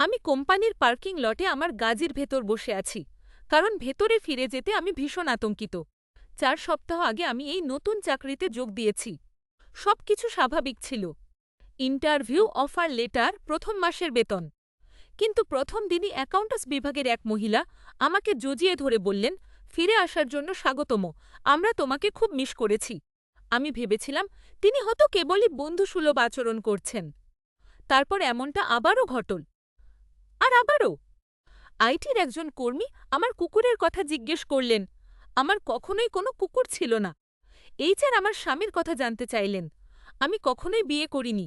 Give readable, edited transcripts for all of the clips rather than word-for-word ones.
আমি কোম্পানির পার্কিং লটে আমার গাজির ভেতর বসে আছি, কারণ ভেতরে ফিরে যেতে আমি ভীষণ আতঙ্কিত। ৪ সপ্তাহ আগে আমি এই নতুন চাকরিতে যোগ দিয়েছি। সবকিছু স্বাভাবিক ছিল। ইন্টারভিউ, অফার লেটার, প্রথম মাসের বেতন। কিন্তু প্রথম দিনই অ্যাকাউন্টস বিভাগের এক মহিলা আমাকে জজিয়ে ধরে বললেন, ফিরে আসার জন্য স্বাগতম, আমরা তোমাকে খুব মিস করেছি। আমি ভেবেছিলাম তিনি হয়তো কেবলই বন্ধুসুলভ আচরণ করছেন। তারপর এমনটা আবারও ঘটল। আর আবারও আইটির একজন কর্মী আমার কুকুরের কথা জিজ্ঞেস করলেন। আমার কখনোই কোনো কুকুর ছিল না। এইচআর আমার স্বামীর কথা জানতে চাইলেন। আমি কখনোই বিয়ে করিনি।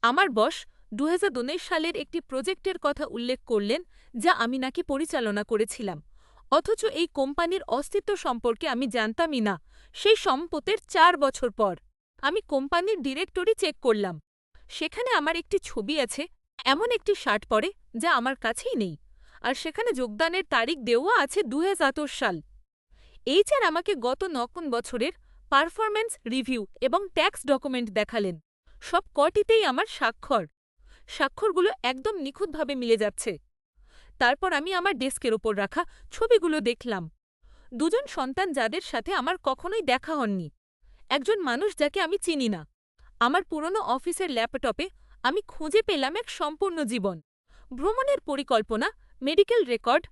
আমার বস ২০১৯ সালের একটি প্রজেক্টের কথা উল্লেখ করলেন, যা আমি নাকি পরিচালনা করেছিলাম। অথচ এই কোম্পানির অস্তিত্ব সম্পর্কে আমি জানতামই না। সেই সম্পদের ৪ বছর পর আমি কোম্পানির ডিরেক্টরি চেক করলাম। সেখানে আমার একটি ছবি আছে, এমন একটি শার্ট পরে, যা আমার কাছেই নেই। আর সেখানে যোগদানের তারিখ দেওয়া আছে ২০১৭ সাল। এইচআর আমাকে গত ৯ বছরের পারফরম্যান্স রিভিউ এবং ট্যাক্স ডকুমেন্ট দেখালেন। সব কটিতেই আমার স্বাক্ষর। স্বাক্ষরগুলো একদম নিখুঁতভাবে মিলে যাচ্ছে। তারপর আমি আমার ডেস্কের ওপর রাখা ছবিগুলো দেখলাম। দুজন সন্তান যাদের সাথে আমার কখনোই দেখা হয়নি। একজন মানুষ যাকে আমি চিনি না। আমার পুরনো অফিসের ল্যাপটপে আমি খুঁজে পেলাম এক সম্পূর্ণ জীবন, ভ্রমণের পরিকল্পনা, মেডিকেল রেকর্ড,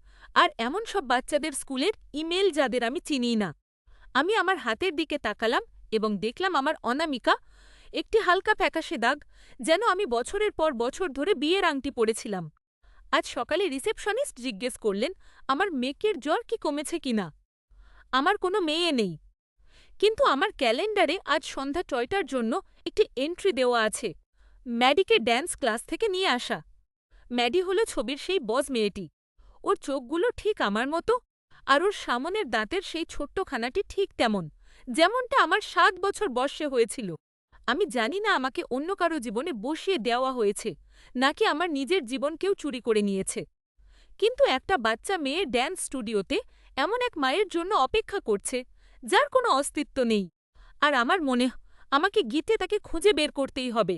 আর এমন সব বাচ্চাদের স্কুলের ইমেল যাদের আমি চিনিই না। আমি আমার হাতের দিকে তাকালাম এবং দেখলাম আমার অনামিকা, একটি হালকা ফ্যাকাশে দাগ, যেন আমি বছরের পর বছর ধরে বিয়ের আংটি পরেছিলাম। আজ সকালে রিসেপশনিস্ট জিজ্ঞেস করলেন আমার মেয়ের জ্বর কি কমেছে কিনা। আমার কোনো মেয়ে নেই, কিন্তু আমার ক্যালেন্ডারে আজ সন্ধ্যা ৬টার জন্য একটি এন্ট্রি দেওয়া আছে, ম্যাডিকে ড্যান্স ক্লাস থেকে নিয়ে আসা। ম্যাডি হলো ছবির সেই বজ মেয়েটি। ওর চোখগুলো ঠিক আমার মতো, আর ওর সামনের দাঁতের সেই ছোট্টখানাটি ঠিক তেমন, যেমনটা আমার ৭ বছর বয়সে হয়েছিল। আমি জানি না আমাকে অন্য কারো জীবনে বসিয়ে দেওয়া হয়েছে নাকি আমার নিজের জীবন কেউ চুরি করে নিয়েছে, কিন্তু একটা বাচ্চা মেয়ে ড্যান্স স্টুডিওতে এমন এক মায়ের জন্য অপেক্ষা করছে যার কোনো অস্তিত্ব নেই। আর আমার মনে আমাকে গীতে তাকে খুঁজে বের করতেই হবে।